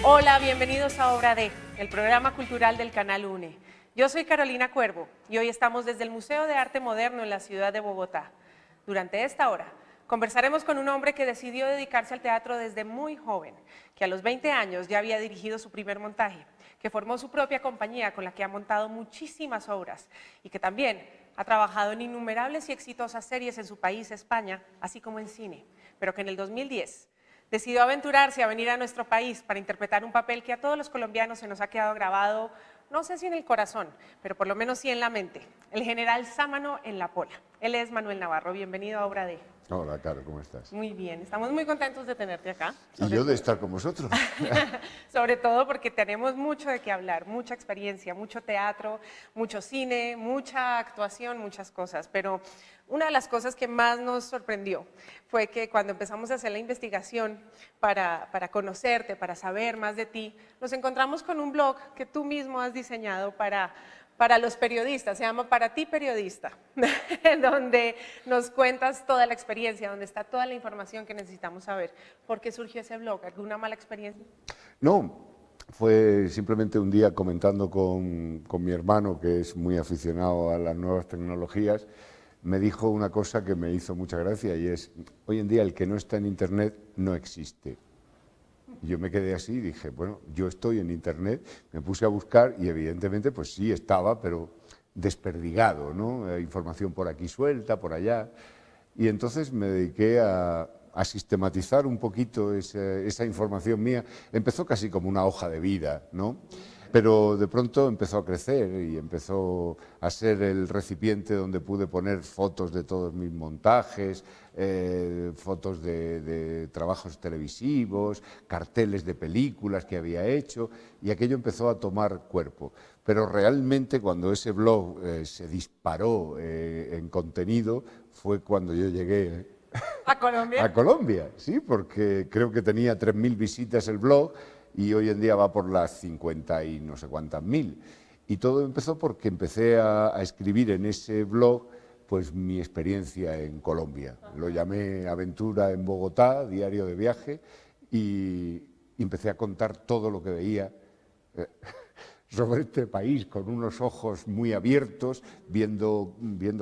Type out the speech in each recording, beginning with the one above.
Hola, bienvenidos a Obra D, el programa cultural del Canal UNE. Yo soy Carolina Cuervo y hoy estamos desde el Museo de Arte Moderno en la ciudad de Bogotá. Durante esta hora conversaremos con un hombre que decidió dedicarse al teatro desde muy joven, que a los 20 años ya había dirigido su primer montaje, que formó su propia compañía con la que ha montado muchísimas obras y que también ha trabajado en innumerables y exitosas series en su país, España, así como en cine, pero que en el 2010 decidió aventurarse a venir a nuestro país para interpretar un papel que a todos los colombianos se nos ha quedado grabado, no sé si en el corazón, pero por lo menos sí en la mente, el general Sámano en La Pola. Él es Manuel Navarro, bienvenido a Obra D. Hola, Caro, ¿cómo estás? Muy bien, estamos muy contentos de tenerte acá. Y yo de estar con vosotros. Sobre todo porque tenemos mucho de qué hablar, mucha experiencia, mucho teatro, mucho cine, mucha actuación, muchas cosas. Pero una de las cosas que más nos sorprendió fue que cuando empezamos a hacer la investigación para conocerte, para saber más de ti, nos encontramos con un blog que tú mismo has diseñado para los periodistas, se llama Para ti Periodista, donde nos cuentas toda la experiencia, donde está toda la información que necesitamos saber. ¿Por qué surgió ese blog? ¿Alguna mala experiencia? No, fue simplemente un día comentando con mi hermano, que es muy aficionado a las nuevas tecnologías, me dijo una cosa que me hizo mucha gracia y es, hoy en día el que no está en Internet no existe. Y yo me quedé así y dije, bueno, yo estoy en Internet, me puse a buscar y evidentemente pues sí estaba, pero desperdigado, ¿no? Información por aquí suelta, por allá. Y entonces me dediqué a sistematizar un poquito esa información mía. Empezó casi como una hoja de vida, ¿no? Pero de pronto empezó a crecer y empezó a ser el recipiente donde pude poner fotos de todos mis montajes, fotos de trabajos televisivos, carteles de películas que había hecho, y aquello empezó a tomar cuerpo. Pero realmente cuando ese blog se disparó en contenido fue cuando yo llegué ¿A Colombia? a Colombia, sí, porque creo que tenía 3.000 visitas el blog y hoy en día va por las 50 y no sé cuántas mil. Y todo empezó porque empecé a escribir en ese blog pues mi experiencia en Colombia. Lo llamé Aventura en Bogotá, diario de viaje, y empecé a contar todo lo que veía sobre este país con unos ojos muy abiertos, viendo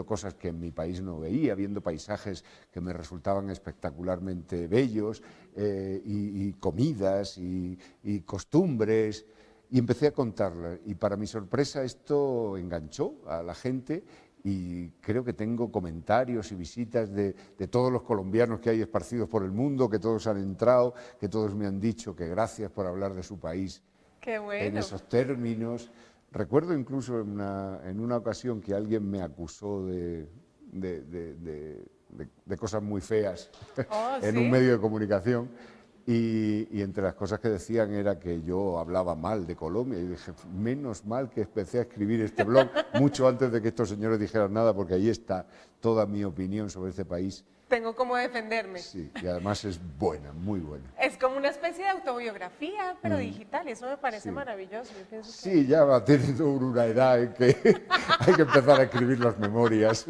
cosas que en mi país no veía, viendo paisajes que me resultaban espectacularmente bellos, y comidas y costumbres, y empecé a contarlas. Y para mi sorpresa esto enganchó a la gente y creo que tengo comentarios y visitas de todos los colombianos que hay esparcidos por el mundo, que todos han entrado, que todos me han dicho que gracias por hablar de su país. Qué bueno. En esos términos. Recuerdo incluso en una ocasión que alguien me acusó de cosas muy feas en ¿sí? un medio de comunicación y entre las cosas que decían era que yo hablaba mal de Colombia y dije, menos mal que empecé a escribir este blog mucho antes de que estos señores dijeran nada, porque ahí está toda mi opinión sobre este país. Tengo cómo defenderme. Sí, y además es buena, muy buena. Es como una especie de autobiografía, pero digital, y eso me parece Sí. maravilloso. Yo pienso Sí, ya va teniendo una edad en que hay que empezar a escribir las memorias.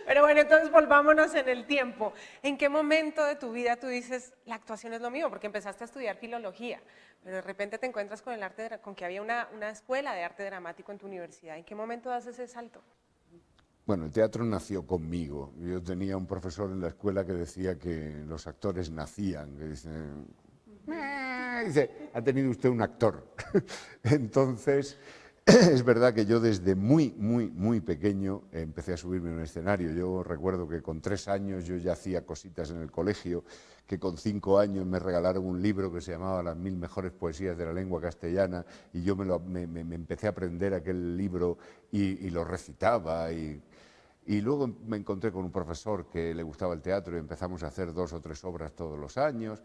Pero bueno, entonces volvámonos en el tiempo. ¿En qué momento de tu vida tú dices, la actuación es lo mío? Porque empezaste a estudiar filología, pero de repente te encuentras con el arte, con que había una escuela de arte dramático en tu universidad. ¿En qué momento das ese salto? Bueno, el teatro nació conmigo. Yo tenía un profesor en la escuela que decía que los actores nacían, que dice, ha tenido usted un actor. Entonces, es verdad que yo desde muy pequeño empecé a subirme en un escenario. Yo recuerdo que con 3 años yo ya hacía cositas en el colegio, que con 5 años me regalaron un libro que se llamaba Las 1000 mejores poesías de la lengua castellana y yo me empecé a aprender aquel libro y lo recitaba y luego me encontré con un profesor que le gustaba el teatro y empezamos a hacer 2 o 3 obras todos los años.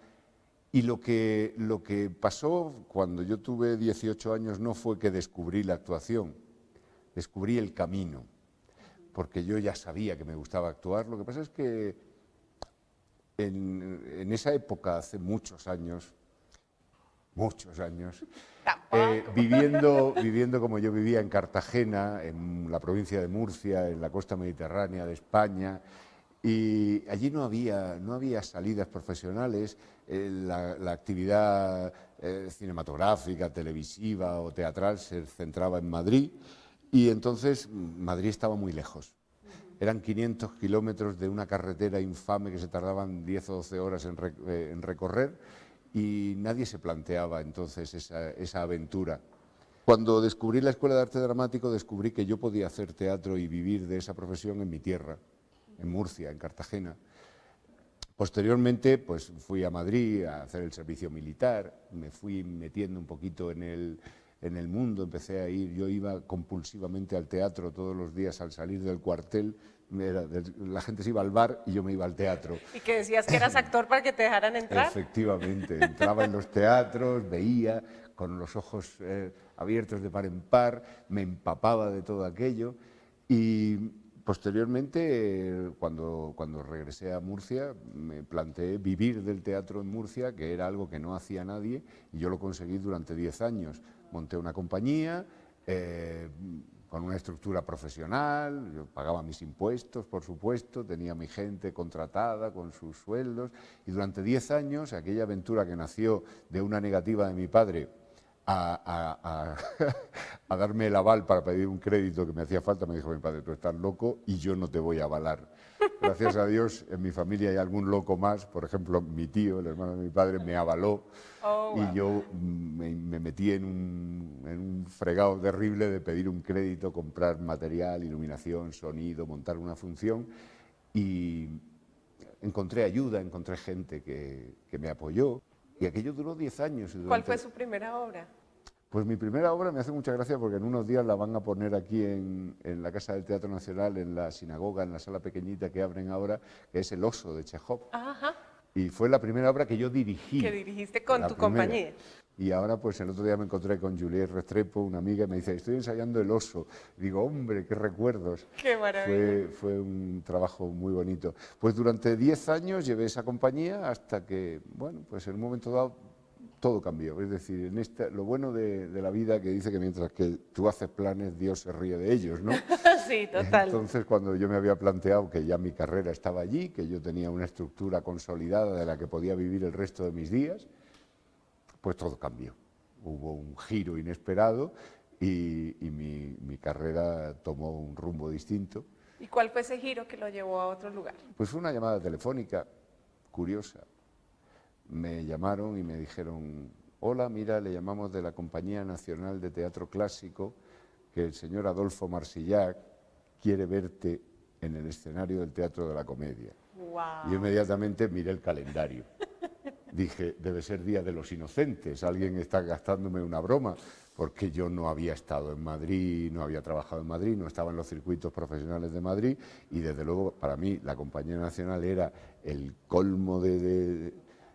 Y lo que pasó cuando yo tuve 18 años no fue que descubrí la actuación, descubrí el camino, porque yo ya sabía que me gustaba actuar. Lo que pasa es que en esa época, hace muchos años, viviendo como yo vivía en Cartagena, en la provincia de Murcia, en la costa mediterránea de España, Y allí no había salidas profesionales, la actividad cinematográfica, televisiva o teatral se centraba en Madrid y entonces Madrid estaba muy lejos. Eran 500 kilómetros de una carretera infame que se tardaban 10 o 12 horas en recorrer y nadie se planteaba entonces esa aventura. Cuando descubrí la Escuela de Arte Dramático, descubrí que yo podía hacer teatro y vivir de esa profesión en mi tierra, en Murcia, en Cartagena. Posteriormente, pues fui a Madrid a hacer el servicio militar, me fui metiendo un poquito en el mundo, empecé a ir, yo iba compulsivamente al teatro todos los días al salir del cuartel, la gente se iba al bar y yo me iba al teatro. ¿Y que decías que eras actor para que te dejaran entrar? Efectivamente, entraba en los teatros, veía con los ojos abiertos de par en par, me empapaba de todo aquello y posteriormente, cuando regresé a Murcia, me planteé vivir del teatro en Murcia, que era algo que no hacía nadie, y yo lo conseguí durante 10 años. Monté una compañía con una estructura profesional, yo pagaba mis impuestos, por supuesto, tenía mi gente contratada con sus sueldos, y durante 10 años, aquella aventura que nació de una negativa de mi padre a darme el aval para pedir un crédito que me hacía falta, me dijo mi padre, tú estás loco y yo no te voy a avalar. Gracias a Dios, en mi familia hay algún loco más, por ejemplo, mi tío, el hermano de mi padre, me avaló y yo me metí en un fregado terrible de pedir un crédito, comprar material, iluminación, sonido, montar una función y encontré ayuda, encontré gente que me apoyó. Y aquello duró 10 años. ¿Cuál fue su primera obra? Pues mi primera obra me hace mucha gracia porque en unos días la van a poner aquí en la Casa del Teatro Nacional, en la sinagoga, en la sala pequeñita que abren ahora, que es El oso de Chejov. Ajá. Y fue la primera obra que yo dirigí. Que dirigiste con tu compañía. Y ahora, pues el otro día me encontré con Juliette Restrepo, una amiga, y me dice, estoy ensayando El oso. Y digo, hombre, qué recuerdos. Qué maravilla. Fue un trabajo muy bonito. Pues durante 10 años llevé esa compañía hasta que, bueno, pues en un momento dado todo cambió. Es decir, lo bueno de la vida que dice que mientras que tú haces planes, Dios se ríe de ellos, ¿no? Sí, total. Entonces, cuando yo me había planteado que ya mi carrera estaba allí, que yo tenía una estructura consolidada de la que podía vivir el resto de mis días, pues todo cambió. Hubo un giro inesperado y mi carrera tomó un rumbo distinto. ¿Y cuál fue ese giro que lo llevó a otro lugar? Pues fue una llamada telefónica curiosa. Me llamaron y me dijeron, hola, mira, le llamamos de la Compañía Nacional de Teatro Clásico, que el señor Adolfo Marsillac quiere verte en el escenario del Teatro de la Comedia. Wow. Y inmediatamente miré el calendario. Dije, debe ser Día de los Inocentes, alguien está gastándome una broma, porque yo no había estado en Madrid, no había trabajado en Madrid, no estaba en los circuitos profesionales de Madrid, y desde luego para mí la Compañía Nacional era el colmo de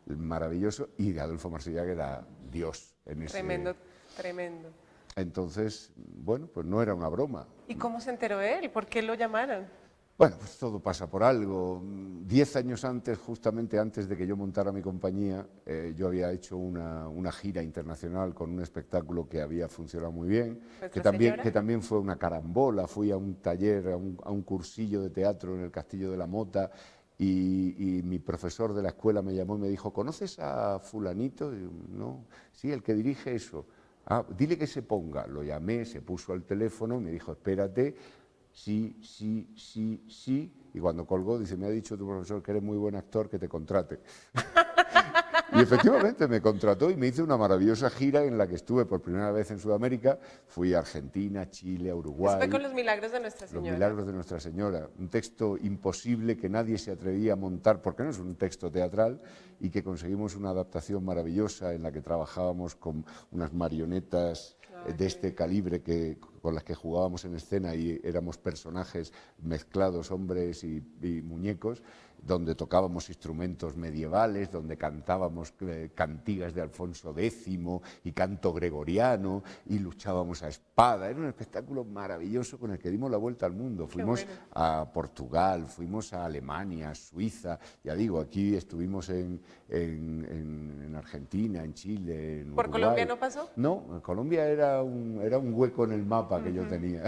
maravilloso, y Adolfo Marsillac era Dios en ese... Tremendo, tremendo. Entonces, bueno, pues no era una broma. ¿Y cómo se enteró él? ¿Por qué lo llamaron? Bueno, pues todo pasa por algo. 10 años antes, justamente antes de que yo montara mi compañía, yo había hecho una gira internacional con un espectáculo que había funcionado muy bien, que también fue una carambola. Fui a un taller, a un cursillo de teatro en el Castillo de la Mota y mi profesor de la escuela me llamó y me dijo, ¿conoces a fulanito? Y yo, no, sí, el que dirige eso. Ah, dile que se ponga. Lo llamé, se puso al teléfono y me dijo, espérate. Sí, sí, sí, sí. Y cuando colgó, dice, me ha dicho tu profesor que eres muy buen actor, que te contrate. Y efectivamente me contrató y me hizo una maravillosa gira en la que estuve por primera vez en Sudamérica. Fui a Argentina, Chile, a Uruguay. Fue con Los Milagros de Nuestra Señora. Los Milagros de Nuestra Señora. Un texto imposible que nadie se atrevía a montar, porque no es un texto teatral, y que conseguimos una adaptación maravillosa en la que trabajábamos con unas marionetas de este calibre con las que jugábamos en escena y éramos personajes mezclados, hombres y muñecos, donde tocábamos instrumentos medievales, donde cantábamos cantigas de Alfonso X y canto gregoriano y luchábamos a espada. Era un espectáculo maravilloso con el que dimos la vuelta al mundo. Fuimos a Portugal, fuimos a Alemania, a Suiza, ya digo, aquí estuvimos en Argentina, en Chile, en ¿Por Uruguay. Colombia no pasó? No, Colombia era un hueco en el mapa que yo tenía.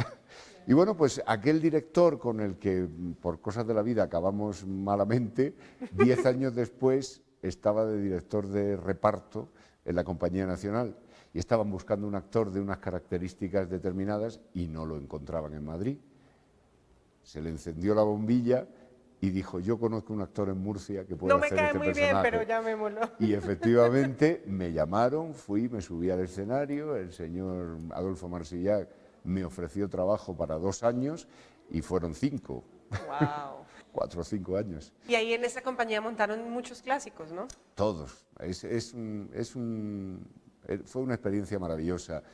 Y bueno, pues aquel director con el que por cosas de la vida acabamos malamente, 10 años después estaba de director de reparto en la Compañía Nacional y estaban buscando un actor de unas características determinadas y no lo encontraban en Madrid. Se le encendió la bombilla y dijo, yo conozco un actor en Murcia que puede hacer este personaje. No me cae muy bien, pero llamémoslo. Y efectivamente me llamaron, fui, me subí al escenario, el señor Adolfo Marsillac me ofreció trabajo para 2 años y fueron 5. Wow. 4 o 5 años. Y ahí en esa compañía montaron muchos clásicos, ¿no? Todos. Fue una experiencia maravillosa.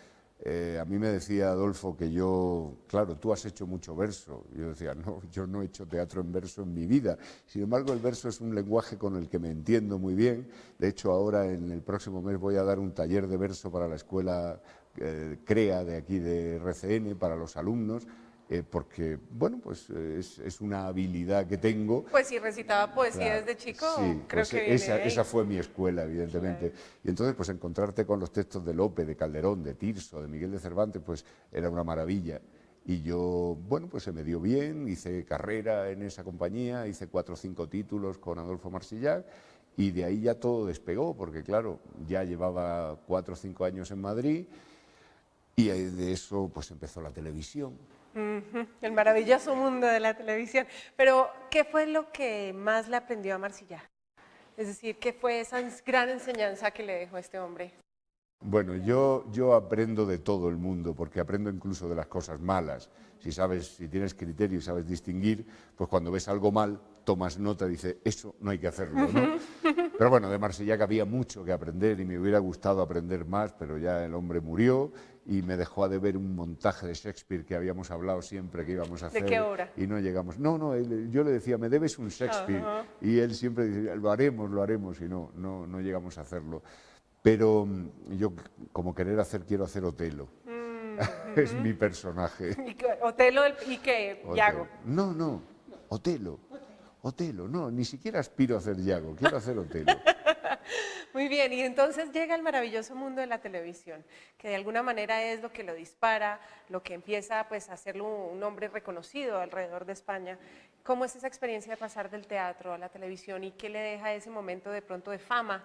A mí me decía Adolfo que yo, claro, tú has hecho mucho verso. Yo decía, no, yo no he hecho teatro en verso en mi vida. Sin embargo, el verso es un lenguaje con el que me entiendo muy bien. De hecho, ahora en el próximo mes voy a dar un taller de verso para la escuela CREA de aquí de RCN, para los alumnos. Porque, bueno, pues es una habilidad que tengo. Pues si recitaba poesía Claro, desde chico, sí, creo pues que viene de ahí. esa fue mi escuela, evidentemente. Claro. Y entonces, pues encontrarte con los textos de Lope, de Calderón, de Tirso, de Miguel de Cervantes, pues era una maravilla. Y yo, bueno, pues se me dio bien, hice carrera en esa compañía, hice 4 o 5 títulos con Adolfo Marsillac, y de ahí ya todo despegó, porque claro, ya llevaba 4 o 5 años en Madrid, y de eso pues empezó la televisión. El maravilloso mundo de la televisión. Pero, ¿qué fue lo que más le aprendió a Marsillac? Es decir, ¿qué fue esa gran enseñanza que le dejó este hombre? Bueno, yo aprendo de todo el mundo, porque aprendo incluso de las cosas malas. Si tienes criterio y sabes distinguir, pues cuando ves algo mal, tomas nota y dices, eso no hay que hacerlo, ¿no? Pero bueno, de Marsillac había mucho que aprender y me hubiera gustado aprender más, pero ya el hombre murió y me dejó a deber un montaje de Shakespeare que habíamos hablado siempre que íbamos a hacer. ¿De qué obra? Y no llegamos. No, yo le decía, me debes un Shakespeare. Y él siempre dice, lo haremos, y no llegamos a hacerlo. Pero yo, como querer hacer, quiero hacer Otelo. Es mi personaje. ¿Otelo y qué? Yago. No, Otelo. Otelo, no, ni siquiera aspiro a hacer Yago, quiero hacer Otelo. Muy bien, y entonces llega el maravilloso mundo de la televisión, que de alguna manera es lo que lo dispara, lo que empieza pues, a hacerlo un hombre reconocido alrededor de España. ¿Cómo es esa experiencia de pasar del teatro a la televisión y qué le deja ese momento de pronto de fama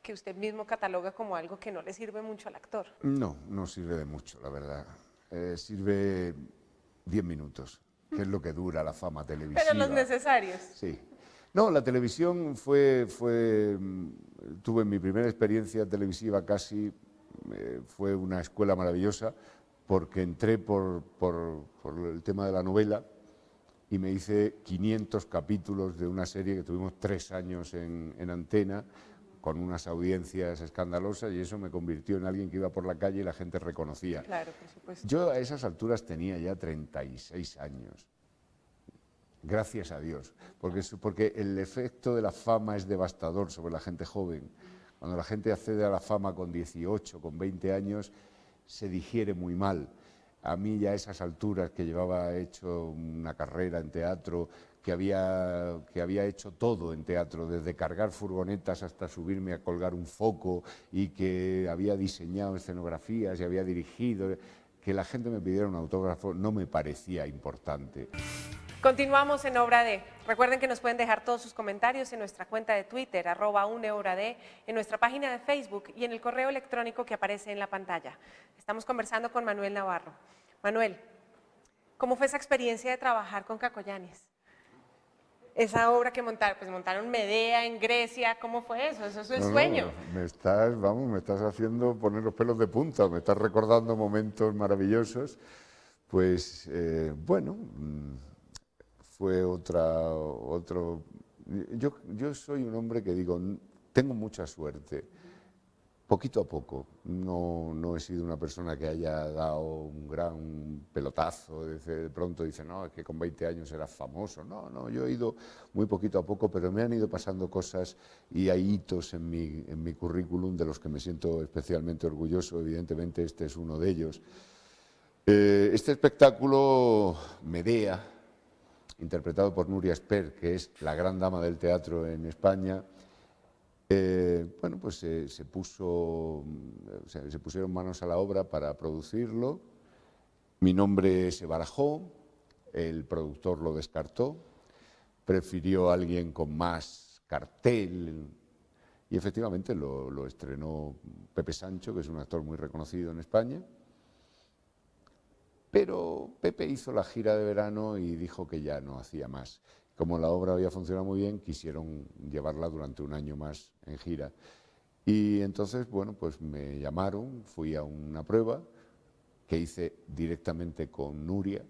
que usted mismo cataloga como algo que no le sirve mucho al actor? No sirve de mucho, la verdad. Sirve 10 minutos, que es lo que dura la fama televisiva. Pero los necesarios. Sí. No, la televisión tuve mi primera experiencia televisiva casi, fue una escuela maravillosa, porque entré por el tema de la novela y me hice 500 capítulos de una serie que tuvimos 3 años en antena, con unas audiencias escandalosas, y eso me convirtió en alguien que iba por la calle y la gente reconocía. Claro, por supuesto. Yo a esas alturas tenía ya 36 años. Gracias a Dios, porque el efecto de la fama es devastador sobre la gente joven. Cuando la gente accede a la fama con 18, con 20 años, se digiere muy mal. A mí ya a esas alturas, que llevaba hecho una carrera en teatro, que había hecho todo en teatro, desde cargar furgonetas hasta subirme a colgar un foco, y que había diseñado escenografías y había dirigido, que la gente me pidiera un autógrafo no me parecía importante. Continuamos en Obra D. Recuerden que nos pueden dejar todos sus comentarios en nuestra cuenta de Twitter, @unehobrad, en nuestra página de Facebook y en el correo electrónico que aparece en la pantalla. Estamos conversando con Manuel Navarro. Manuel, ¿cómo fue esa experiencia de trabajar con Caco Yáñez? Esa obra que montaron, pues montaron Medea en Grecia, ¿cómo fue eso? Eso es el sueño. Me estás haciendo poner los pelos de punta, me estás recordando momentos maravillosos. Pues, bueno, fue otro... Yo soy un hombre que digo, tengo mucha suerte, poquito a poco. No he sido una persona que haya dado un gran pelotazo, de pronto dice, no, es que con 20 años eras famoso. No, yo he ido muy poquito a poco, pero me han ido pasando cosas y hay hitos en mi currículum de los que me siento especialmente orgulloso. Evidentemente este es uno de ellos. Este espectáculo, Medea, interpretado por Nuria Esper, que es la gran dama del teatro en España, bueno, pues se pusieron manos a la obra para producirlo Mi nombre se barajó, el productor lo descartó, prefirió a alguien con más cartel y efectivamente lo estrenó Pepe Sancho, que es un actor muy reconocido en España. Pero Pepe hizo la gira de verano y dijo que ya no hacía más. Como la obra había funcionado muy bien, quisieron llevarla durante un año más en gira. Y entonces, bueno, pues me llamaron, fui a una prueba que hice directamente con Nuria.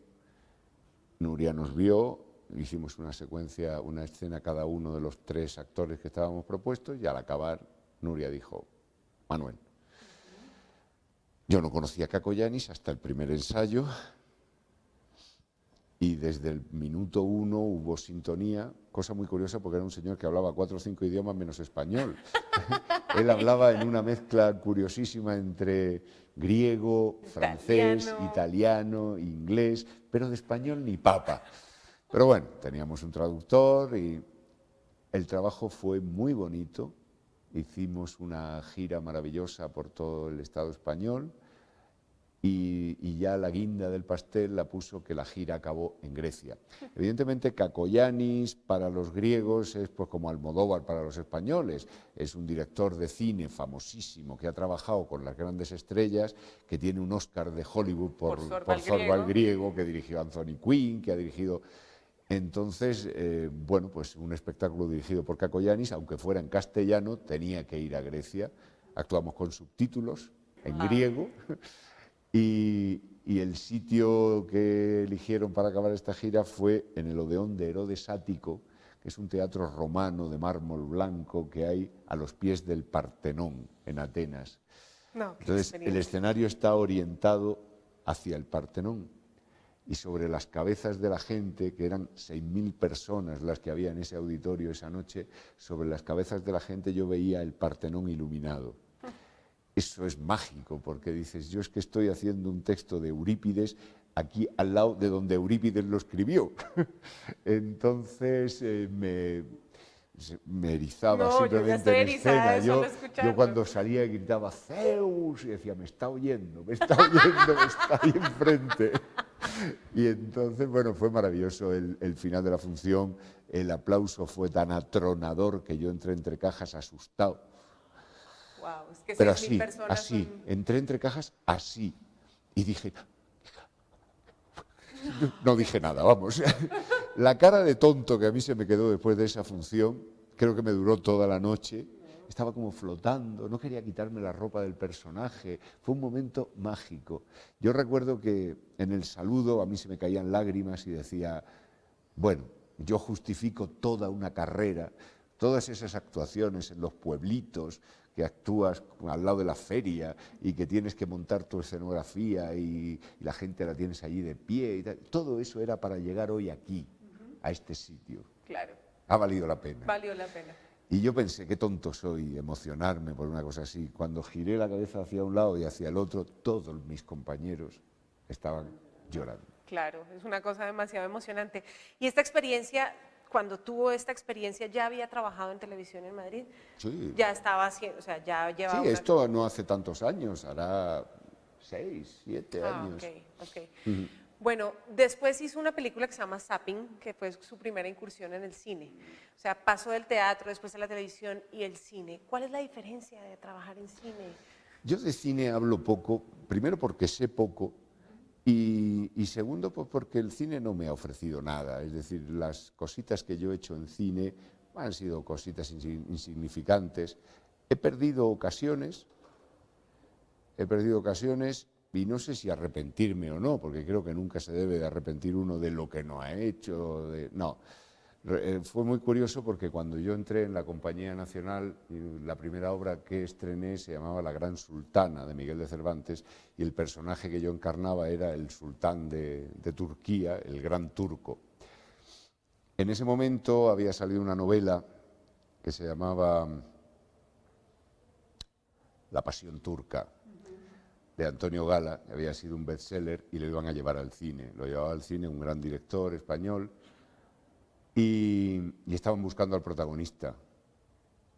Nuria nos vio, hicimos una secuencia, una escena cada uno de los 3 actores que estábamos propuestos y al acabar Nuria dijo: Manuel. Yo no conocía a Caco Yanis hasta el primer ensayo y desde el minuto 1 hubo sintonía, cosa muy curiosa porque era un señor que hablaba 4 o 5 idiomas menos español. Él hablaba en una mezcla curiosísima entre griego, francés, italiano, inglés, pero de español ni papa. Pero bueno, teníamos un traductor y el trabajo fue muy bonito. Hicimos una gira maravillosa por todo el Estado español y ya la guinda del pastel la puso que la gira acabó en Grecia. Evidentemente, Caco Yanis para los griegos es pues como Almodóvar para los españoles. Es un director de cine famosísimo que ha trabajado con las grandes estrellas, que tiene un Oscar de Hollywood por Zorba el griego, que dirigió Anthony Quinn, que ha dirigido... Entonces, bueno, pues un espectáculo dirigido por Caco Yanis, aunque fuera en castellano, tenía que ir a Grecia. Actuamos con subtítulos en griego y el sitio que eligieron para acabar esta gira fue en el Odeón de Herodes Ático, que es un teatro romano de mármol blanco que hay a los pies del Partenón, en Atenas. Entonces, el escenario está orientado hacia el Partenón. Y sobre las cabezas de la gente, que eran 6.000 personas las que había en ese auditorio esa noche, sobre las cabezas de la gente yo veía el Partenón iluminado. Eso es mágico, porque dices, yo es que estoy haciendo un texto de Eurípides aquí al lado de donde Eurípides lo escribió. Entonces me erizaba simplemente en escena. Yo cuando salía y gritaba Zeus y decía, me está oyendo, está ahí enfrente. Y entonces, bueno, fue maravilloso el final de la función, el aplauso fue tan atronador que yo entré entre cajas asustado. Wow, es que pero así, entré entre cajas así y dije, no dije nada, vamos. La cara de tonto que a mí se me quedó después de esa función, creo que me duró toda la noche. Estaba como flotando, no quería quitarme la ropa del personaje. Fue un momento mágico. Yo recuerdo que en el saludo a mí se me caían lágrimas y decía, bueno, yo justifico toda una carrera, todas esas actuaciones en los pueblitos, que actúas al lado de la feria y que tienes que montar tu escenografía y la gente la tienes allí de pie. Y tal. Todo eso era para llegar hoy aquí, a este sitio. Claro. Ha valido la pena. Valió la pena. Y yo pensé, qué tonto soy, emocionarme por una cosa así. Cuando giré la cabeza hacia un lado y hacia el otro, todos mis compañeros estaban llorando. Claro, es una cosa demasiado emocionante. Y esta experiencia, cuando tuvo esta experiencia, ¿ya había trabajado en televisión en Madrid? Sí. Ya estaba haciendo, o sea, ya llevaba... Sí, esto no hace tantos años, hará 6, 7 años. Ok. Bueno, después hizo una película que se llama Zapping, que fue su primera incursión en el cine. O sea, pasó del teatro, después a la televisión y el cine. ¿Cuál es la diferencia de trabajar en cine? Yo de cine hablo poco, primero porque sé poco y segundo pues porque el cine no me ha ofrecido nada. Es decir, las cositas que yo he hecho en cine han sido cositas insignificantes. He perdido ocasiones y no sé si arrepentirme o no, porque creo que nunca se debe de arrepentir uno de lo que no ha hecho. No. Fue muy curioso porque cuando yo entré en la Compañía Nacional, la primera obra que estrené se llamaba La Gran Sultana, de Miguel de Cervantes, y el personaje que yo encarnaba era el sultán de Turquía, el gran turco. En ese momento había salido una novela que se llamaba La Pasión Turca, de Antonio Gala, que había sido un bestseller y lo iban a llevar al cine. Lo llevaba al cine un gran director español y estaban buscando al protagonista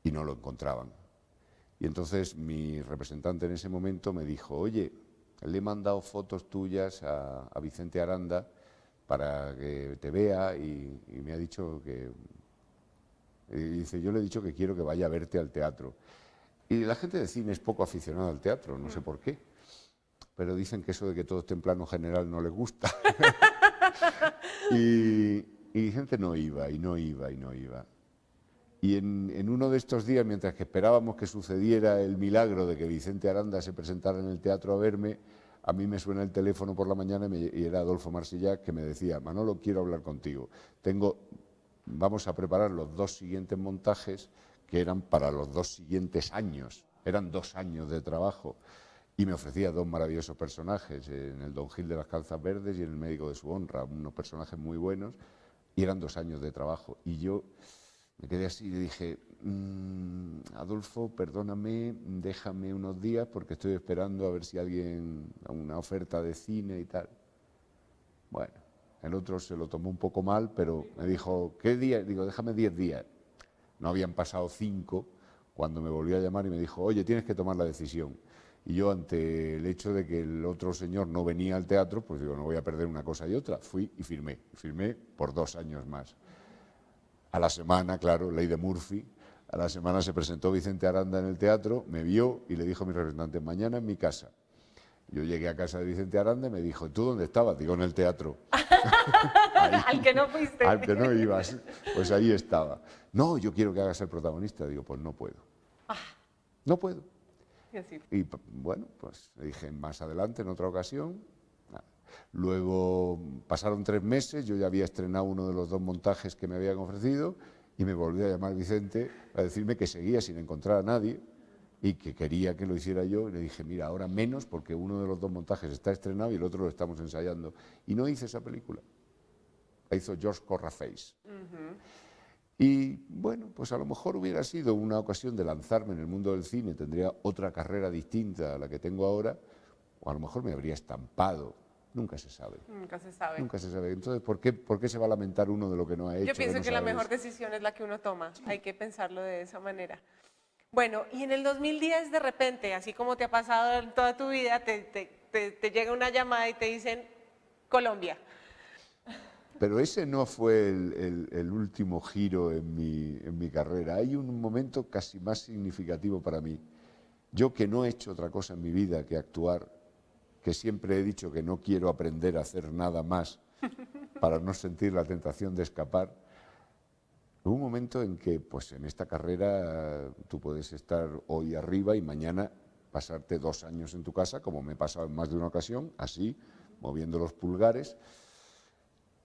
y no lo encontraban. Y entonces mi representante en ese momento me dijo, oye, le he mandado fotos tuyas a Vicente Aranda para que te vea y me ha dicho que... Y dice, yo le he dicho que quiero que vaya a verte al teatro. Y la gente de cine es poco aficionada al teatro, no sé por qué. Pero dicen que eso de que todo esté en plano general no les gusta. y Vicente no iba, y no iba, y no iba. Y en uno de estos días, mientras que esperábamos que sucediera el milagro de que Vicente Aranda se presentara en el teatro a verme, a mí me suena el teléfono por la mañana y era Adolfo Marsillac que me decía, Manolo, quiero hablar contigo. Vamos a preparar los 2 siguientes montajes que eran para los 2 siguientes años. Eran 2 años de trabajo. Y me ofrecía 2 maravillosos personajes, en el Don Gil de las Calzas Verdes y en el Médico de su Honra, unos personajes muy buenos, y eran 2 años de trabajo. Y yo me quedé así y le dije, Adolfo, perdóname, déjame unos días porque estoy esperando a ver si alguien, una oferta de cine y tal. Bueno, el otro se lo tomó un poco mal, pero me dijo, ¿qué día? Digo, déjame 10 días. No habían pasado 5 cuando me volvió a llamar y me dijo, oye, tienes que tomar la decisión. Y yo, ante el hecho de que el otro señor no venía al teatro, pues digo, no voy a perder una cosa y otra. Fui y firmé. Firmé por 2 años más. A la semana, claro, ley de Murphy, a la semana se presentó Vicente Aranda en el teatro, me vio y le dijo a mi representante, mañana en mi casa. Yo llegué a casa de Vicente Aranda y me dijo, ¿tú dónde estabas? Digo, en el teatro. Ahí, al que no fuiste. Al que no ibas, pues ahí estaba. No, yo quiero que hagas el protagonista. Digo, pues no puedo. No puedo. Y bueno, pues le dije, más adelante, en otra ocasión. Nada. Luego pasaron 3 meses, yo ya había estrenado uno de los 2 montajes que me habían ofrecido y me volvió a llamar Vicente a decirme que seguía sin encontrar a nadie y que quería que lo hiciera yo. Y le dije, mira, ahora menos porque uno de los 2 montajes está estrenado y el otro lo estamos ensayando. Y no hice esa película. La hizo George Corraface. Y bueno, pues a lo mejor hubiera sido una ocasión de lanzarme en el mundo del cine, tendría otra carrera distinta a la que tengo ahora, o a lo mejor me habría estampado. Nunca se sabe. Nunca se sabe. Nunca se sabe. Entonces, ¿por qué se va a lamentar uno de lo que no ha hecho? Yo pienso no que la sabes? mejor decisión es la que uno toma. Hay que pensarlo de esa manera. Bueno, y en el 2010 de repente, así como te ha pasado en toda tu vida, te llega una llamada y te dicen Colombia. Pero ese no fue el último giro en mi carrera. Hay un momento casi más significativo para mí. Yo, que no he hecho otra cosa en mi vida que actuar, que siempre he dicho que no quiero aprender a hacer nada más para no sentir la tentación de escapar, hubo un momento en que, pues en esta carrera, tú puedes estar hoy arriba y mañana pasarte 2 años en tu casa, como me he pasado en más de una ocasión, así, moviendo los pulgares.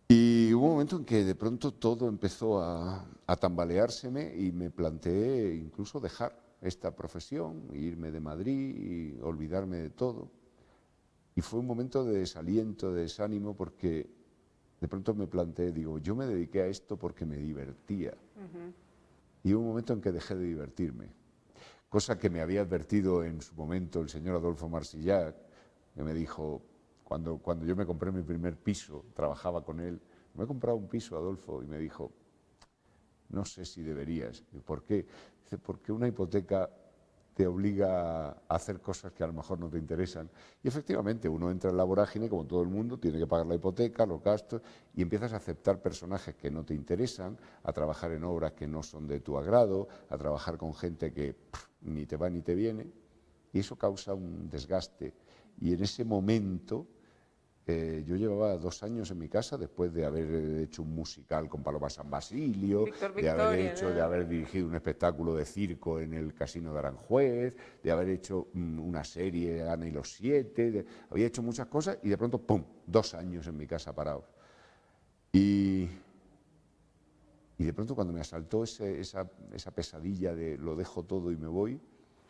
Y hubo un momento en que de pronto todo empezó a tambaleárseme y me planteé incluso dejar esta profesión, irme de Madrid y olvidarme de todo. Y fue un momento de desaliento, de desánimo, porque de pronto me planteé, digo, yo me dediqué a esto porque me divertía. Y hubo un momento en que dejé de divertirme, cosa que me había advertido en su momento el señor Adolfo Marsillac, que me dijo, cuando yo me compré mi primer piso, trabajaba con él, me he comprado un piso, Adolfo, y me dijo, no sé si deberías. ¿Por qué? Dice, porque una hipoteca te obliga a hacer cosas que a lo mejor no te interesan. Y efectivamente, uno entra en la vorágine, como todo el mundo, tiene que pagar la hipoteca, los gastos, y empiezas a aceptar personajes que no te interesan, a trabajar en obras que no son de tu agrado, a trabajar con gente que ni te va ni te viene, y eso causa un desgaste. Y en ese momento, yo llevaba 2 años en mi casa después de haber hecho un musical con Paloma San Basilio, de haber dirigido un espectáculo de circo en el Casino de Aranjuez, de haber hecho una serie, Ana y los 7, había hecho muchas cosas y de pronto, ¡pum!, 2 años en mi casa parados. Y de pronto cuando me asaltó esa pesadilla de lo dejo todo y me voy,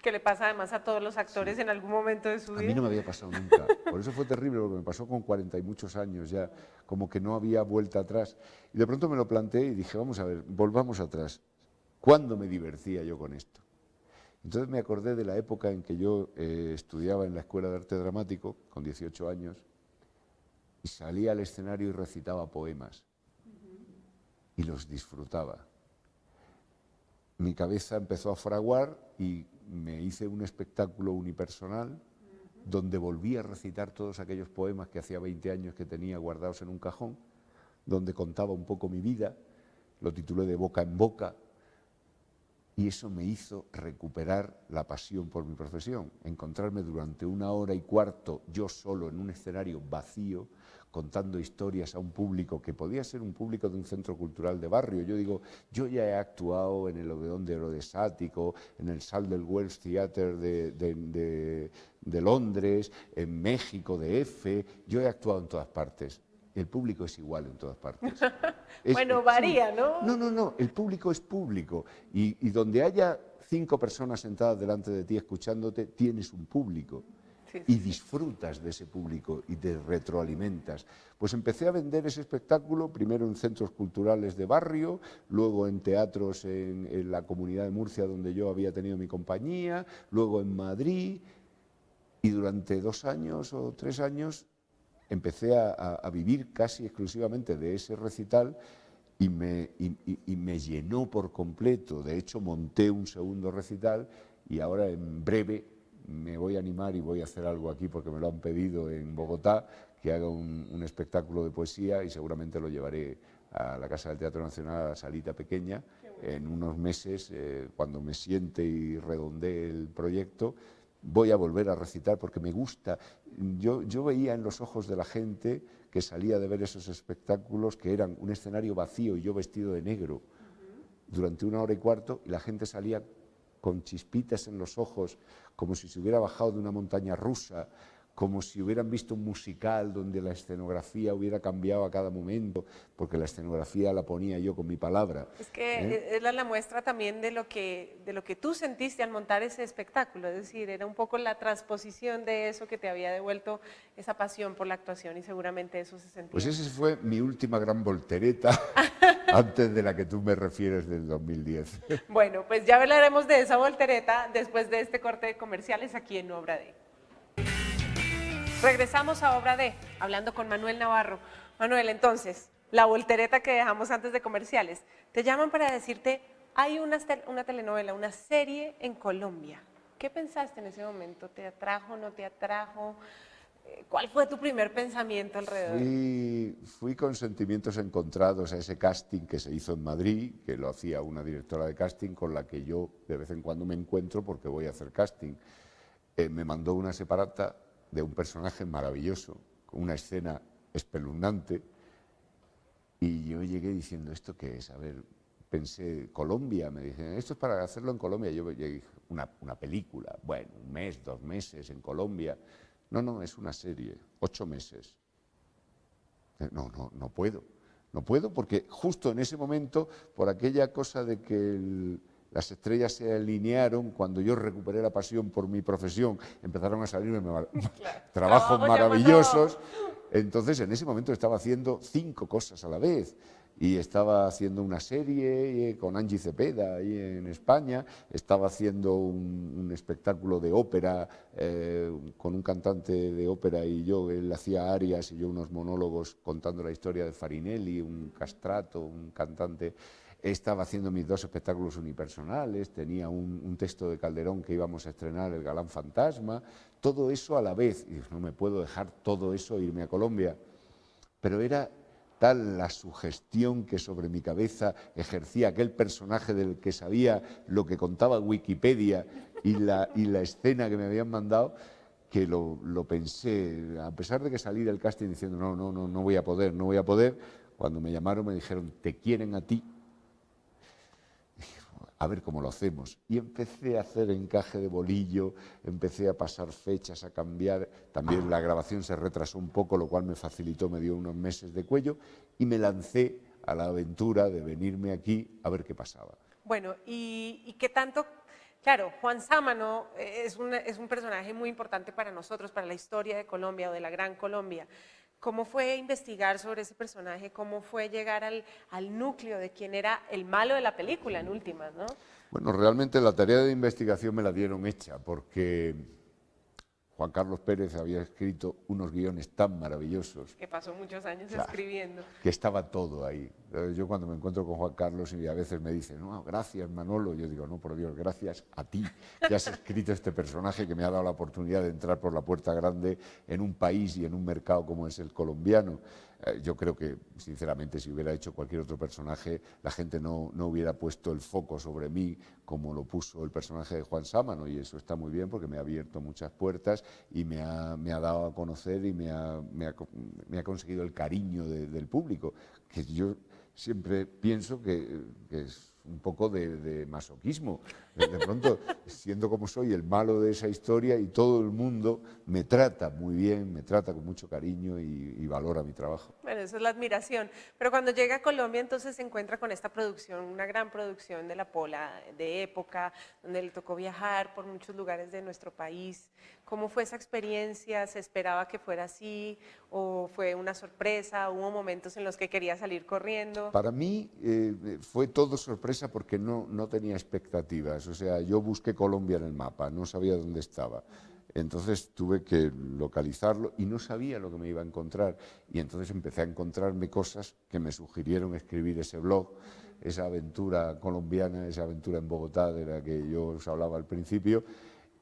Que le pasa además a todos los actores en algún momento de su vida. a mí no me había pasado nunca, por eso fue terrible, porque me pasó con 40 y muchos años ya, como que no había vuelta atrás. Y de pronto me lo planteé y dije, vamos a ver, volvamos atrás. ¿Cuándo me divertía yo con esto? Entonces me acordé de la época en que yo estudiaba en la Escuela de Arte Dramático, con 18 años, y salía al escenario y recitaba poemas. Y los disfrutaba. Mi cabeza empezó a fraguar y me hice un espectáculo unipersonal donde volví a recitar todos aquellos poemas que hacía 20 años que tenía guardados en un cajón, donde contaba un poco mi vida, lo titulé De boca en boca, y eso me hizo recuperar la pasión por mi profesión, encontrarme durante 1 hora y cuarto yo solo en un escenario vacío, contando historias a un público que podía ser un público de un centro cultural de barrio. Yo digo, yo ya he actuado en el Odeón de Herodes Ático, en el Salle del Wells Theatre de Londres, en México, de F, yo he actuado en todas partes. El público es igual en todas partes. Bueno, varía, ¿no? No, el público es público. Y donde haya 5 personas sentadas delante de ti escuchándote, tienes un público. Sí, Y disfrutas de ese público y te retroalimentas. Pues empecé a vender ese espectáculo, primero en centros culturales de barrio, luego en teatros en la Comunidad de Murcia, donde yo había tenido mi compañía, luego en Madrid, y durante 2 años o 3 años empecé a vivir casi exclusivamente de ese recital y me llenó por completo. De hecho, monté un segundo recital y ahora en breve me voy a animar y voy a hacer algo aquí porque me lo han pedido en Bogotá, que haga un espectáculo de poesía y seguramente lo llevaré a la Casa del Teatro Nacional, a la salita pequeña, en unos meses, cuando me siente y redondee el proyecto. Voy a volver a recitar porque me gusta. Yo veía en los ojos de la gente que salía de ver esos espectáculos que eran un escenario vacío y yo vestido de negro durante 1 hora y cuarto, y la gente salía con chispitas en los ojos, como si se hubiera bajado de una montaña rusa, como si hubieran visto un musical donde la escenografía hubiera cambiado a cada momento, porque la escenografía la ponía yo con mi palabra. Es que es la muestra también de lo que tú sentiste al montar ese espectáculo, es decir, era un poco la transposición de eso que te había devuelto esa pasión por la actuación y seguramente eso se sentía. Pues esa fue mi última gran voltereta antes de la que tú me refieres del 2010. Bueno, pues ya hablaremos de esa voltereta después de este corte de comerciales aquí en Obra de. Regresamos a Obra de, hablando con Manuel Navarro. Manuel, entonces, la voltereta que dejamos antes de comerciales, te llaman para decirte, hay una telenovela, una serie en Colombia. ¿Qué pensaste en ese momento? ¿Te atrajo, no te atrajo? ¿Cuál fue tu primer pensamiento alrededor? Fui con sentimientos encontrados a ese casting que se hizo en Madrid, que lo hacía una directora de casting con la que yo de vez en cuando me encuentro porque voy a hacer casting. Me mandó una separata de un personaje maravilloso, con una escena espeluznante, y yo llegué diciendo, ¿esto qué es? A ver, pensé, Colombia, me dijeron, esto es para hacerlo en Colombia. Yo dije, una película, bueno, 1 mes, 2 meses en Colombia. No, es una serie, 8 meses. No puedo porque justo en ese momento, por aquella cosa de que las estrellas se alinearon, cuando yo recuperé la pasión por mi profesión, empezaron a salirme trabajos maravillosos. Entonces, en ese momento estaba haciendo 5 cosas a la vez. Y estaba haciendo una serie con Angie Cepeda ahí en España, estaba haciendo un espectáculo de ópera con un cantante de ópera y yo, él hacía arias y yo unos monólogos contando la historia de Farinelli, un castrato, un cantante. Estaba haciendo mis 2 espectáculos unipersonales, tenía un texto de Calderón que íbamos a estrenar, El Galán Fantasma, todo eso a la vez. Y no me puedo dejar todo eso e irme a Colombia. Pero era tal la sugestión que sobre mi cabeza ejercía aquel personaje del que sabía lo que contaba Wikipedia y la escena que me habían mandado, que lo pensé, a pesar de que salí del casting diciendo no voy a poder, cuando me llamaron me dijeron, te quieren a ti, a ver cómo lo hacemos. Y empecé a hacer encaje de bolillo, empecé a pasar fechas, a cambiar. También la grabación se retrasó un poco, lo cual me facilitó, me dio unos meses de cuello y me lancé a la aventura de venirme aquí a ver qué pasaba. Bueno, ¿y qué tanto? Claro, Juan Sámano es un personaje muy importante para nosotros, para la historia de Colombia o de la Gran Colombia. ¿Cómo fue investigar sobre ese personaje? ¿Cómo fue llegar al núcleo de quién era el malo de la película, en últimas, ¿no? Bueno, realmente la tarea de investigación me la dieron hecha, porque Juan Carlos Pérez había escrito unos guiones tan maravillosos. Que pasó muchos años escribiendo. Que estaba todo ahí. Yo cuando me encuentro con Juan Carlos y a veces me dice, no, gracias Manolo, yo digo, no, por Dios, gracias a ti que has escrito este personaje que me ha dado la oportunidad de entrar por la puerta grande en un país y en un mercado como es el colombiano. Yo creo que, sinceramente, si hubiera hecho cualquier otro personaje, la gente no hubiera puesto el foco sobre mí como lo puso el personaje de Juan Sámano, y eso está muy bien porque me ha abierto muchas puertas y me ha dado a conocer y me ha conseguido el cariño del público, que yo siempre pienso que es un poco de masoquismo. De pronto, siendo como soy el malo de esa historia, y todo el mundo me trata muy bien, me trata con mucho cariño y valora mi trabajo. Bueno, eso es la admiración. Pero cuando llega a Colombia, entonces se encuentra con esta producción, una gran producción de La Pola de época, donde le tocó viajar por muchos lugares de nuestro país. ¿Cómo fue esa experiencia? ¿Se esperaba que fuera así? ¿O fue una sorpresa? ¿Hubo momentos en los que quería salir corriendo? Para mí fue todo sorpresa porque no tenía expectativas. O sea, yo busqué Colombia en el mapa, no sabía dónde estaba. Entonces tuve que localizarlo y no sabía lo que me iba a encontrar. Y entonces empecé a encontrarme cosas que me sugirieron escribir ese blog, esa aventura colombiana, esa aventura en Bogotá de la que yo os hablaba al principio.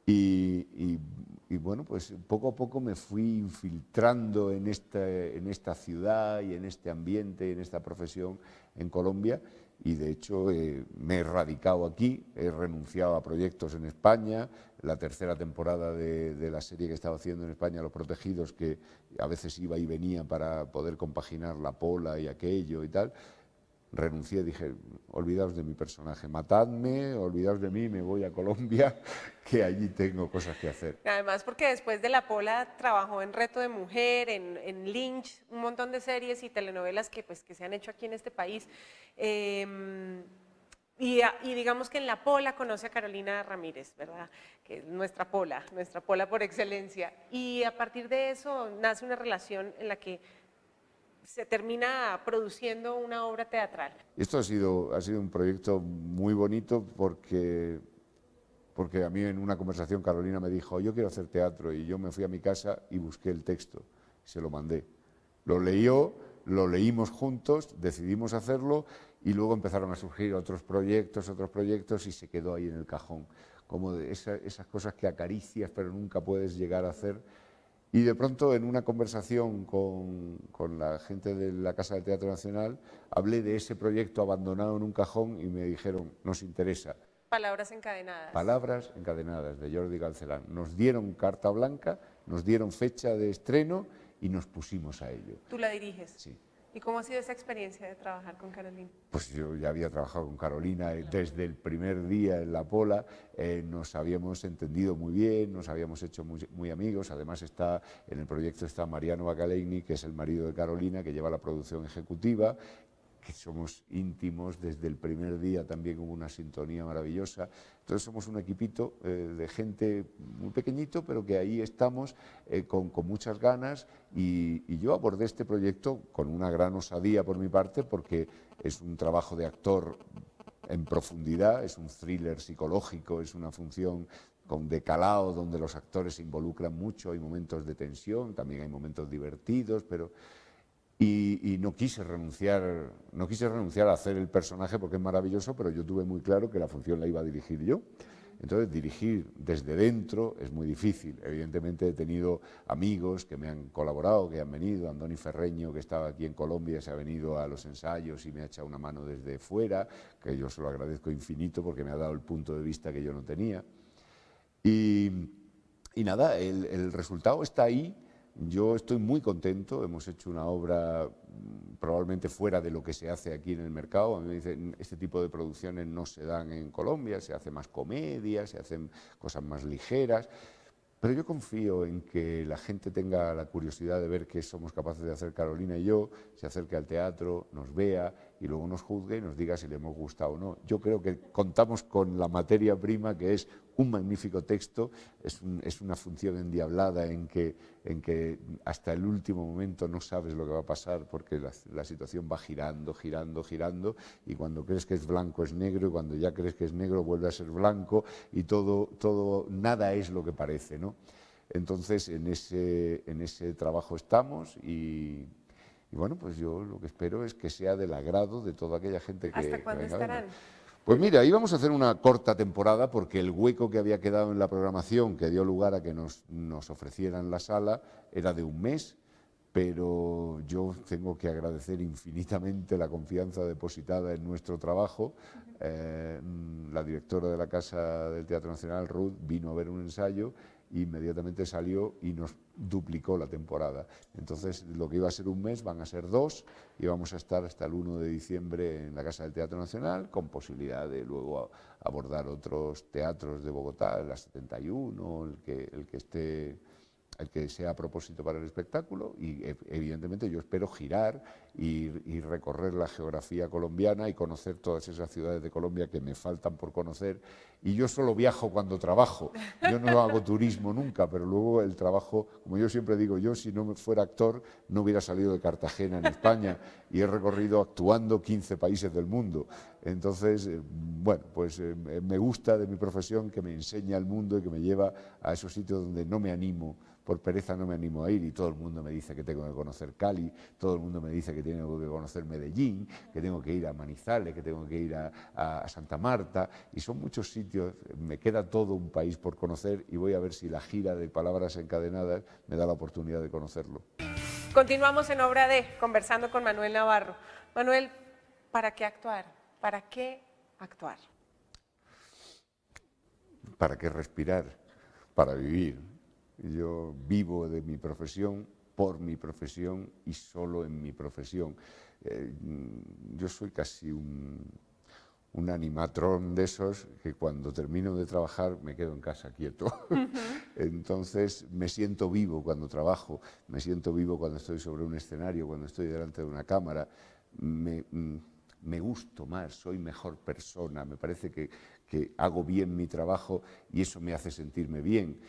Y bueno, pues poco a poco me fui infiltrando en esta ciudad y en este ambiente, en esta profesión en Colombia, y de hecho me he radicado aquí, he renunciado a proyectos en España, la tercera temporada de la serie que estaba haciendo en España, Los Protegidos, que a veces iba y venía para poder compaginar La Pola y aquello y tal. Renuncié, dije, olvidaos de mi personaje, matadme, olvidaos de mí, me voy a Colombia, que allí tengo cosas que hacer. Además, porque después de La Pola trabajó en Reto de Mujer, en Lynch, un montón de series y telenovelas que, pues, que se han hecho aquí en este país. Y digamos que en La Pola conoce a Carolina Ramírez, ¿verdad? Que es nuestra Pola por excelencia. Y a partir de eso nace una relación en la que se termina produciendo una obra teatral. Esto ha sido un proyecto muy bonito porque a mí en una conversación Carolina me dijo, yo quiero hacer teatro, y yo me fui a mi casa y busqué el texto, se lo mandé. Lo leyó, lo leímos juntos, decidimos hacerlo y luego empezaron a surgir otros proyectos y se quedó ahí en el cajón, como de esas cosas que acaricias pero nunca puedes llegar a hacer. Y de pronto, en una conversación con la gente de la Casa del Teatro Nacional, hablé de ese proyecto abandonado en un cajón y me dijeron, nos interesa. Palabras encadenadas. Palabras encadenadas, de Jordi Galcelán. Nos dieron carta blanca, nos dieron fecha de estreno y nos pusimos a ello. ¿Tú la diriges? Sí. ¿Y cómo ha sido esa experiencia de trabajar con Carolina? Pues yo ya había trabajado con Carolina desde el primer día en La Pola, nos habíamos entendido muy bien, nos habíamos hecho muy amigos. Además en el proyecto está Mariano Bacaleini, que es el marido de Carolina, que lleva la producción ejecutiva, que somos íntimos desde el primer día, también hubo una sintonía maravillosa. Entonces somos un equipito de gente muy pequeñito, pero que ahí estamos con muchas ganas, y yo abordé este proyecto con una gran osadía por mi parte, porque es un trabajo de actor en profundidad, es un thriller psicológico, es una función con decalado donde los actores se involucran mucho, hay momentos de tensión, también hay momentos divertidos, pero... Y no quise renunciar a hacer el personaje porque es maravilloso, pero yo tuve muy claro que la función la iba a dirigir yo. Entonces, dirigir desde dentro es muy difícil. Evidentemente he tenido amigos que me han colaborado, que han venido. Andoni Ferreño, que estaba aquí en Colombia, se ha venido a los ensayos y me ha echado una mano desde fuera, que yo se lo agradezco infinito porque me ha dado el punto de vista que yo no tenía. Y nada, el resultado está ahí. Yo estoy muy contento, hemos hecho una obra probablemente fuera de lo que se hace aquí en el mercado. A mí me dicen, este tipo de producciones no se dan en Colombia, se hace más comedia, se hacen cosas más ligeras, pero yo confío en que la gente tenga la curiosidad de ver qué somos capaces de hacer Carolina y yo, se acerque al teatro, nos vea y luego nos juzgue y nos diga si le hemos gustado o no. Yo creo que contamos con la materia prima, que es un magnífico texto, es una función endiablada en que hasta el último momento no sabes lo que va a pasar, porque la situación va girando, girando, girando, y cuando crees que es blanco es negro, y cuando ya crees que es negro vuelve a ser blanco, y nada es lo que parece, ¿no? Entonces en ese trabajo estamos, y Y bueno, pues yo lo que espero es que sea del agrado de toda aquella gente que... ¿Hasta cuándo venga a verme. estarán? Pues mira, íbamos a hacer una corta temporada porque el hueco que había quedado en la programación que dio lugar a que nos ofrecieran la sala era de un mes, pero yo tengo que agradecer infinitamente la confianza depositada en nuestro trabajo. La directora de la Casa del Teatro Nacional, Ruth, vino a ver un ensayo, inmediatamente salió y nos duplicó la temporada. Entonces, lo que iba a ser un mes van a ser 2 y vamos a estar hasta el 1 de diciembre en la Casa del Teatro Nacional, con posibilidad de luego abordar otros teatros de Bogotá, la 71, el que sea a propósito para el espectáculo, y evidentemente yo espero girar y recorrer la geografía colombiana y conocer todas esas ciudades de Colombia que me faltan por conocer. Y yo solo viajo cuando trabajo, yo no hago turismo nunca, pero luego el trabajo, como yo siempre digo, yo si no fuera actor no hubiera salido de Cartagena en España y he recorrido actuando 15 países del mundo. Entonces, bueno, pues me gusta de mi profesión que me enseña el mundo y que me lleva a esos sitios donde no me animo, por pereza no me animo a ir, y todo el mundo me dice que tengo que conocer Cali, todo el mundo me dice que tengo que conocer Medellín, que tengo que ir a Manizales, que tengo que ir a Santa Marta, y son muchos sitios, me queda todo un país por conocer y voy a ver si la gira de Palabras Encadenadas me da la oportunidad de conocerlo. Continuamos en Obra D, conversando con Manuel Navarro. Manuel, ¿para qué actuar? ¿Para qué actuar? ¿Para qué respirar? Para vivir. Yo vivo de mi profesión, por mi profesión y solo en mi profesión. Yo soy casi un animatrón de esos que cuando termino de trabajar me quedo en casa quieto. Entonces me siento vivo cuando trabajo, me siento vivo cuando estoy sobre un escenario, cuando estoy delante de una cámara. Me gusto más, soy mejor persona, me parece que hago bien mi trabajo y eso me hace sentirme bien.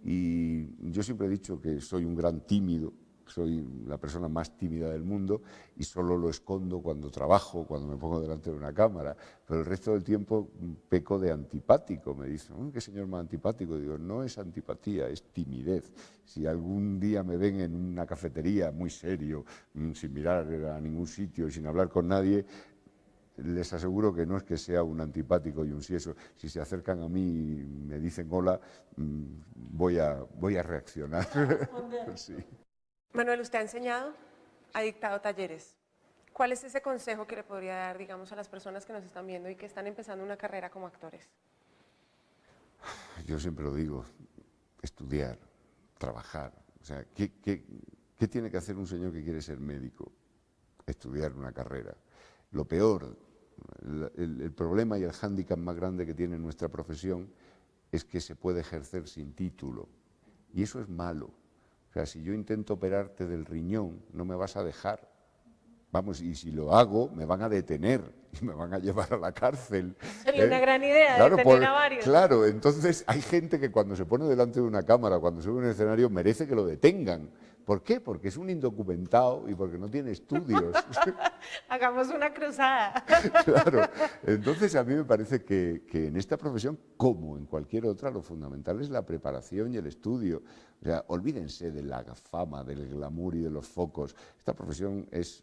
Y yo siempre he dicho que soy un gran tímido, soy la persona más tímida del mundo y solo lo escondo cuando trabajo, cuando me pongo delante de una cámara, pero el resto del tiempo peco de antipático. Me dicen, ¿qué señor más antipático? Digo, no es antipatía, es timidez. Si algún día me ven en una cafetería muy serio, sin mirar a ningún sitio y sin hablar con nadie, les aseguro que no es que sea un antipático y un sieso. Si se acercan a mí y me dicen hola, voy a reaccionar. Sí. Manuel, usted ha enseñado, ha dictado talleres. ¿Cuál es ese consejo que le podría dar, digamos, a las personas que nos están viendo y que están empezando una carrera como actores? Yo siempre lo digo, estudiar, trabajar. O sea, ¿qué tiene que hacer un señor que quiere ser médico? Estudiar una carrera. Lo peor, el problema y el hándicap más grande que tiene nuestra profesión es que se puede ejercer sin título. Y eso es malo. O sea, si yo intento operarte del riñón, no me vas a dejar. Vamos, y si lo hago, me van a detener y me van a llevar a la cárcel. Sería una gran idea, claro, detener a varios. Claro, entonces hay gente que cuando se pone delante de una cámara, cuando sube a un escenario, merece que lo detengan. ¿Por qué? Porque es un indocumentado y porque no tiene estudios. Hagamos una cruzada. Claro, entonces a mí me parece que en esta profesión, como en cualquier otra, lo fundamental es la preparación y el estudio. O sea, olvídense de la fama, del glamour y de los focos. Esta profesión es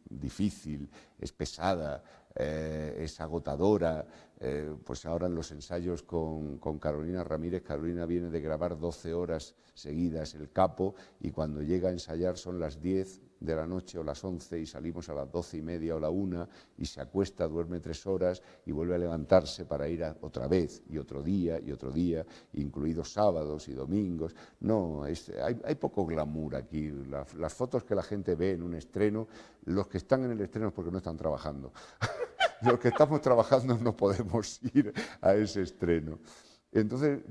difícil, es pesada, es agotadora. Pues ahora en los ensayos con Carolina Ramírez, Carolina viene de grabar 12 horas seguidas El Capo y cuando llega a ensayar son las 10 de la noche o las 11 y salimos a las 12:30 o la 1 y se acuesta, duerme 3 horas y vuelve a levantarse para ir otra vez y otro día, incluidos sábados y domingos. No, hay poco glamour aquí. Las fotos que la gente ve en un estreno, los que están en el estreno es porque no están trabajando. Los que estamos trabajando no podemos ir a ese estreno. Entonces,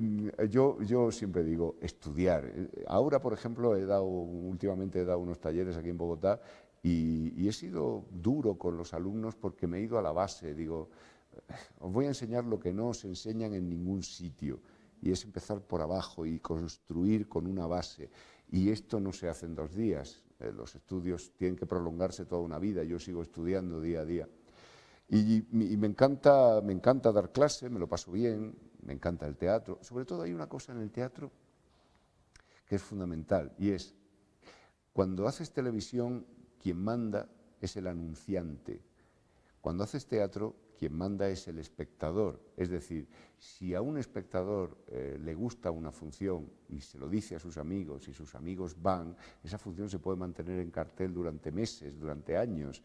yo siempre digo, estudiar. Ahora, por ejemplo, últimamente he dado unos talleres aquí en Bogotá y he sido duro con los alumnos porque me he ido a la base. Digo, os voy a enseñar lo que no os enseñan en ningún sitio y es empezar por abajo y construir con una base. Y esto no se hace en 2 días. Los estudios tienen que prolongarse toda una vida. Yo sigo estudiando día a día. Y me encanta dar clase, me lo paso bien, me encanta el teatro. Sobre todo hay una cosa en el teatro que es fundamental y es, cuando haces televisión quien manda es el anunciante. Cuando haces teatro, quien manda es el espectador. Es decir, si a un espectador le gusta una función y se lo dice a sus amigos y sus amigos van, esa función se puede mantener en cartel durante meses, durante años.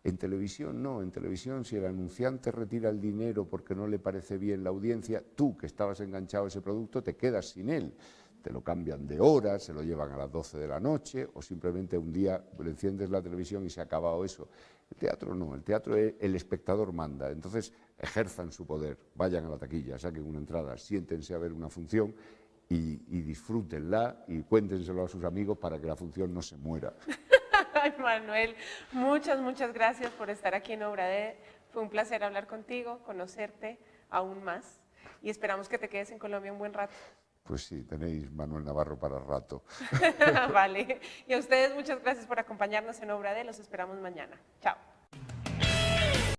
En televisión no, en televisión si el anunciante retira el dinero porque no le parece bien la audiencia, tú que estabas enganchado a ese producto te quedas sin él. Te lo cambian de hora, se lo llevan a las 12 de la noche o simplemente un día le enciendes la televisión y se ha acabado eso. El teatro no, el teatro el espectador manda, entonces ejerzan su poder, vayan a la taquilla, saquen una entrada, siéntense a ver una función y disfrútenla y cuéntenselo a sus amigos para que la función no se muera. Ay, Manuel, muchas gracias por estar aquí en Obra de. Fue un placer hablar contigo, conocerte aún más y esperamos que te quedes en Colombia un buen rato. Pues sí, tenéis Manuel Navarro para rato. Vale. Y a ustedes muchas gracias por acompañarnos en Obra de. Los esperamos mañana. Chao.